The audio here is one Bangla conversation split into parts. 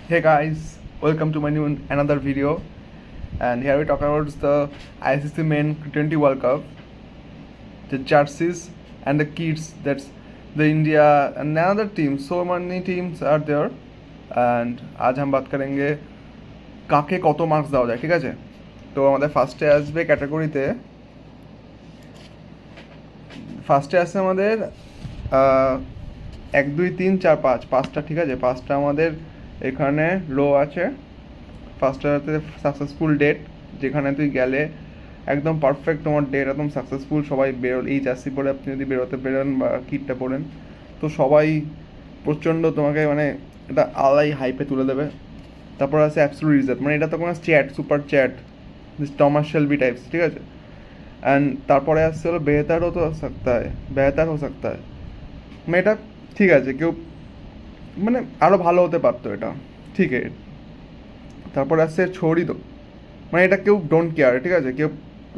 Hey guys, welcome to my new another video, and here we talk about the ICC Men T20 World Cup, the jerseys and the kits. That's the India and another team. So many teams are there, and आज हम बात करेंगे কাকে কত মার্কস দেওয়া যায়, ঠিক আছে? তো আমাদের ফার্স্টে আসছে আমাদের এক দুই তিন চার পাঁচটা, ঠিক আছে? পাঁচটা আমাদের এখানে রো আছে। ফার্স্টটা হচ্ছে সাকসেসফুল ডেট, যেখানে তুই গেলে একদম পারফেক্ট তোমার ডেট, একদম সাকসেসফুল। সবাই এই জার্সি পরে আপনি যদি বেরোতে বেরোন বা কিটটা পরেন, তো সবাই প্রচণ্ড তোমাকে মানে এটা আলাই হাইপে তুলে দেবে। তারপর আছে অ্যাবসোলিউট রিজার্ভ, মানে এটা তো কোনো chat, super chat, Thomas Shelby types, ঠিক আছে? অ্যান্ড তারপরে আসছে হলো বেহতার হো সকতা হ্যায়, মানে এটা ঠিক আছে, কেউ মানে আরও ভালো হতে পারতো এটা, ঠিক আছে। তারপরে আসছে ছড়ি তো, মানে এটা কেউ ডোন্ট কেয়ার, ঠিক আছে, কেউ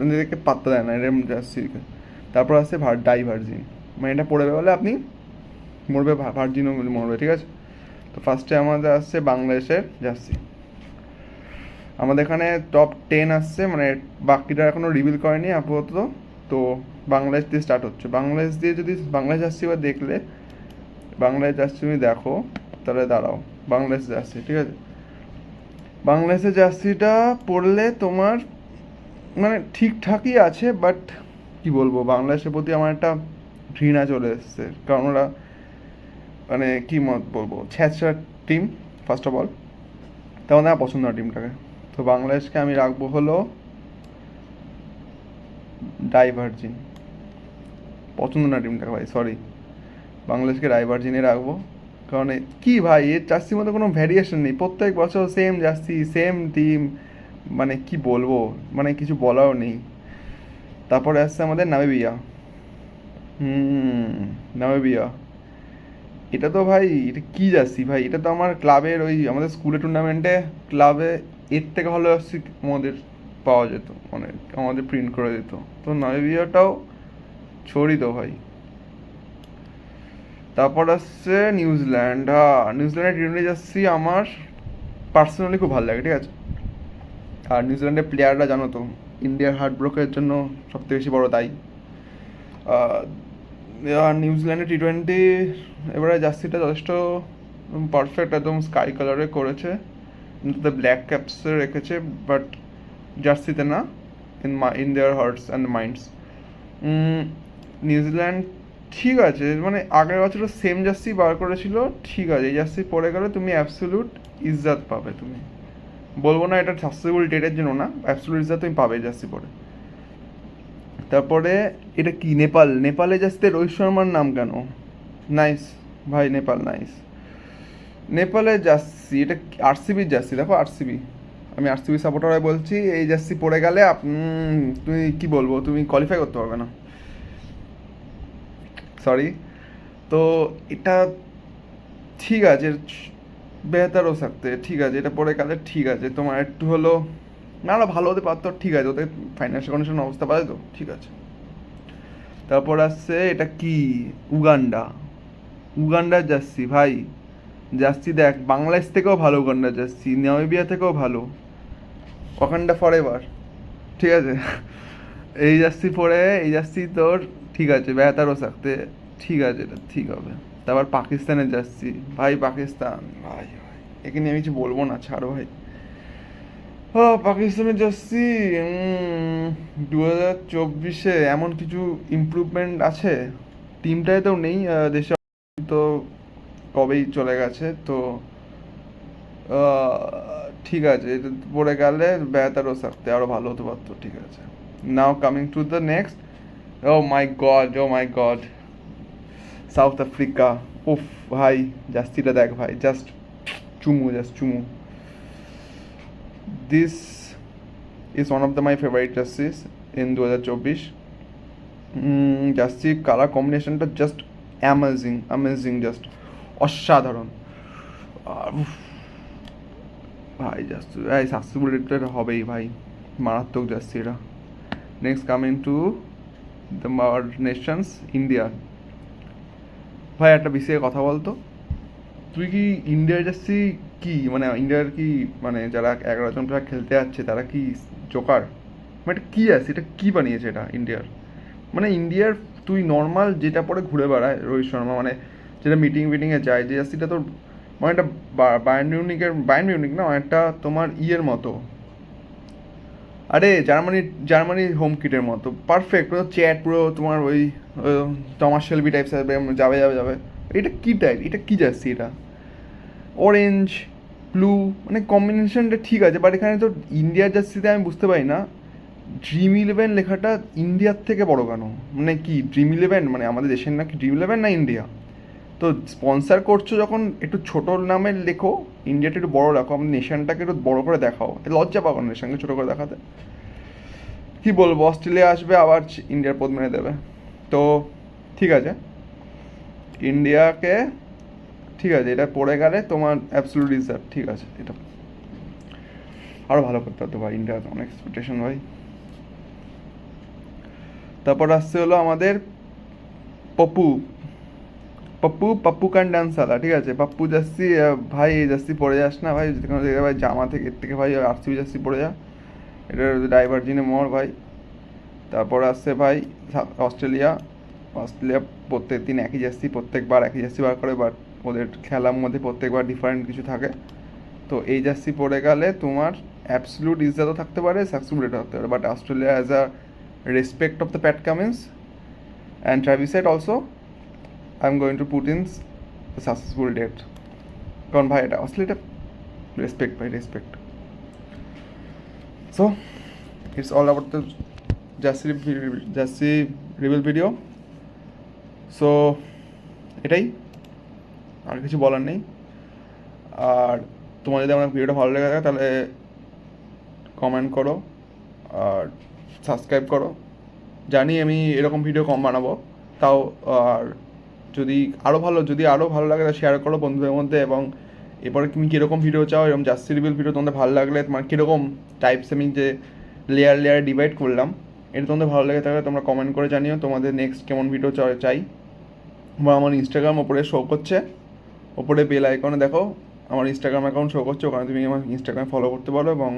নিজেদেরকে পাত্তা দেয় না এরম জার্সিকে। তারপর আসছে ডাইভার্জিন, মানে এটা পড়ে বেরোলে আপনি মরবে, ভার্জিনও মরবে, ঠিক আছে। তো ফার্স্টে আমাদের আসছে বাংলাদেশের জার্সি। আমাদের এখানে টপ 10 আসছে, মানে বাকিটা এখনও রিভিল করেনি আপাতত। তো বাংলাদেশ দিয়ে স্টার্ট হচ্ছে। বাংলাদেশ দিয়ে যদি বাংলাদেশ জার্সি এবার দেখলে, বাংলাদেশ জার্সি তুমি দেখো, তাহলে দাঁড়াও, বাংলাদেশ জার্সি, ঠিক আছে। বাংলাদেশের জার্সিটা পরলে তোমার মানে ঠিকঠাকই আছে, বাট কি বলবো, বাংলাদেশের প্রতি আমার একটা ঘৃণা চলে এসছে, কারণ ওরা মানে কী মত বলবো, ছ্যাঁচড়া টিম ফার্স্ট অফ অল। তেমন আমার পছন্দ না টিমটাকে। তো বাংলাদেশকে আমি রাখবো হলো ডাইভার্জিন। পছন্দ না টিমটাকে ভাই, সরি, বাংলাদেশকে ডাইভার্জিনে রাখবো। কারণ কি ভাই, এর জার্সির মধ্যে কোনো ভ্যারিয়েশন নেই, প্রত্যেক বছর সেম জার্সি, সেম টিম, মানে কি বলবো, মানে কিছু বলারও নেই। তারপরে আসছে আমাদের নামিবিয়া। নামিবিয়া, এটা তো ভাই, এটা কি জার্সি ভাই, এটা তো আমার ক্লাবের ওই আমাদের স্কুলের টুর্নামেন্টে ক্লাবে এর থেকে ভালো জার্সি আমাদের পাওয়া যেত, মানে আমাদের প্রিন্ট করে দিত। তো নামিবিয়াটাও ছড়ি তো ভাই। তারপর আসছে নিউজিল্যান্ড। হ্যাঁ, নিউজিল্যান্ডের টি-20 জার্সি আমার পার্সোনালি খুব ভালো লাগে, ঠিক আছে। আর নিউজিল্যান্ডের প্লেয়াররা জানো তো, ইন্ডিয়ার হার্ট ব্রোকের জন্য সবথেকে বেশি বড় দায়ী। আর নিউজিল্যান্ডের টি-20 এবারে জার্সিটা যথেষ্ট পারফেক্ট, একদম স্কাই কালারে করেছে, কিন্তু ব্ল্যাক ক্যাপসে রেখেছে, বাট জার্সিতে না, in their hertz and minds. New Zealand ঠিক আছে, মানে আগের বছরও সেম জার্সি বার করেছিল, ঠিক আছে। এই জার্সি পরে গেলে তুমি অ্যাবসোলিউট ইজ্জত পাবে, তুমি বলবো না এটা সাকসেসফুল ডেটের জন্য না, অ্যাবসোলিউট ইজ্জত তুমি পাবে জার্সি পরে। তারপরে এটা কি, নেপালে জাস্তে রোহিত শর্মার নাম কেন? নাইস ভাই, নেপাল নাইস। নেপালে জার্সি, এটা আরসিবির জার্সি, দেখো আরসিবি, আমি আরসিবি সাপোর্টার হয়ে বলছি, এই জার্সি পরে গেলে তুমি কি বলবো, তুমি কোয়ালিফাই করতে পারবে না, সরি। তো এটা ঠিক আছে, বেহতারও থাকতে, ঠিক আছে, এটা পরে গেলে ঠিক আছে, তোমার একটু হলো না, আরও ভালো হতে পারতো, ঠিক আছে, ওদের ফাইন্যান্সিয়াল কন্ডিশন অবস্থা পারে তো, ঠিক আছে। তারপর আসছে এটা কি, উগান্ডা। উগান্ডার জার্সি ভাই, জার্সি দেখ, বাংলাদেশ থেকেও ভালো উগান্ডার জার্সি, নামিবিয়া থেকেও ভালো, ওয়াকান্ডা ফর এভার, ঠিক আছে। এই জার্সি পরে, এই জার্সি তোর ঠিক আছে, বেহতারও থাকতে, ঠিক আছে, এটা ঠিক হবে। তারপর পাকিস্তানের জার্সি, ভাই পাকিস্তান, ভাই ভাই একে নিয়ে আমি কিছু বলবো না, ছাড়ো ভাই। ও পাকিস্তানের জার্সি 2024-এ এমন কিছু ইমপ্রুভমেন্ট আছে টিমটায় তো নেই, দেশে তো কবেই চলে গেছে, তো ঠিক আছে, এটা পড়ে গেলে বেহতারও থাকতে আরও ভালো হতে পারতো, ঠিক আছে। Now coming to the next, oh my god, South Africa. উফ ভাই, জার্সিটা দেখ ভাই, জাস্ট চুমু। This is one of my favorite jerseys in 2024। Jersey colour কম্বিনেশনটা জাস্ট অ্যামেজিং, জাস্ট অসাধারণ। ভাই জার্সি ভাই সাকসেসফুল রেটেড হবেই ভাই, মারাত্মক জার্সি এটা। Next coming to the Nations, India. ভাই একটা বিষয়ে কথা বলতো, তুই কি ইন্ডিয়ার জার্সি কি মানে ইন্ডিয়ার কি মানে যারা 11 জন প্লেয়ার খেলতে যাচ্ছে তারা কি জোকার? মানে এটা কী আছে, এটা কী বানিয়েছে এটা ইন্ডিয়ার? মানে ইন্ডিয়ার তুই নর্মাল যেটা পরে ঘুরে বেড়ায় রোহিত শর্মা, মানে যেটা মিটিংয়ে যায়, যে জার্সিটা তোর মানে একটা বায়ার্ন মিউনিক না, একটা তোমার ইয়ের মতো, আরে জার্মানির হোম কিটের মতো পারফেক্ট, পুরো চ্যাট, পুরো তোমার ওই টমাস শেলবি টাইপস যাবে। এটা কী টাইপ, এটা কী জার্সি এটা? অরেঞ্জ ব্লু মানে কম্বিনেশনটা ঠিক আছে, বাট এখানে তো ইন্ডিয়ার জার্সিতে আমি বুঝতে পারি না ড্রিম 11 লেখাটা ইন্ডিয়ার থেকে বড় কেন? মানে কি ড্রিম 11 মানে আমাদের দেশের নাকি ড্রিম 11 না ইন্ডিয়া? তো স্পন্সার করছো যখন একটু ছোটো নামে লেখো, ইন্ডিয়াটা একটু বড় রাখো, আমাদের নেশনটাকে একটু বড় করে দেখাও, লজ্জা পাবো নেশনকে ছোটো করে দেখাতে। কি বলবো, অস্ট্রেলিয়া আসবে আবার ইন্ডিয়ার পদ মেরে দেবে। তো ঠিক আছে, ইন্ডিয়াকে ঠিক আছে, এটা পড়ে গেলে তোমার অ্যাবসলিউট রিজার্ভ, ঠিক আছে, এটা আরও ভালো করতে হতো ভাই, ইন্ডিয়ার অনেক এক্সপেকটেশন ভাই। তারপর আসছে হলো আমাদের পপ্পু পাপ্পু কান ডান্স সালা, ঠিক আছে, পাপ্পু জার্সি ভাই, এই জার্সি পরে যাস না ভাই, যেখানে জায়গায় ভাই জামা থেকে এর থেকে ভাই আরসিবি জার্সি পরে যা, এটার ডাইভার্জিনে মর ভাই। তারপর আসছে ভাই অস্ট্রেলিয়া। অস্ট্রেলিয়া প্রত্যেক দিন একই জার্সি, প্রত্যেকবার একই জার্সি বার করে, বাট ওদের খেলার মধ্যে প্রত্যেকবার ডিফারেন্ট কিছু থাকে। তো এই জার্সি পরে গেলে তোমার অ্যাবসলুট ইজ্জাতও থাকতে পারে, সাকসেসফুল রেটও থাকতে পারে, but Australia as a respect of the Pat Cummins and Travis Head also, I am going to put in successful date. কারণ ভাই এটা অস্ট্রেলিয়াটা রেসপেক্ট ভাই, respect. So it's all about the jersey reveal video. So এটাই, আর কিছু বলার নেই। আর তোমার যদি আমার ভিডিওটা ভালো লেগে থাকে তাহলে কমেন্ট করো আর সাবস্ক্রাইব করো। জানি আমি এরকম ভিডিও কম বানাবো, তাও আর যদি আরও ভালো লাগে তাহলে শেয়ার করো বন্ধুদের মধ্যে। এবং এরপরে তুমি কীরকম ভিডিও চাও, এরকম জার্সি রিভিল ভিডিও তোমাদের ভালো লাগলে, তোমার কীরকম টাইপস আমি যে লেয়ার ডিভাইড করলাম, এটা তোমাদের ভালো লেগে থাকলে তোমরা কমেন্ট করে জানিও তোমাদের নেক্সট কেমন ভিডিও চাই। বা আমার ইনস্টাগ্রাম ওপরে শো করছে, ওপরে বেল আইকনে দেখো আমার ইনস্টাগ্রাম অ্যাকাউন্ট শো করছে, ওখানে তুমি আমার ইনস্টাগ্রামে ফলো করতে পারো। এবং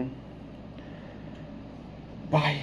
বাই।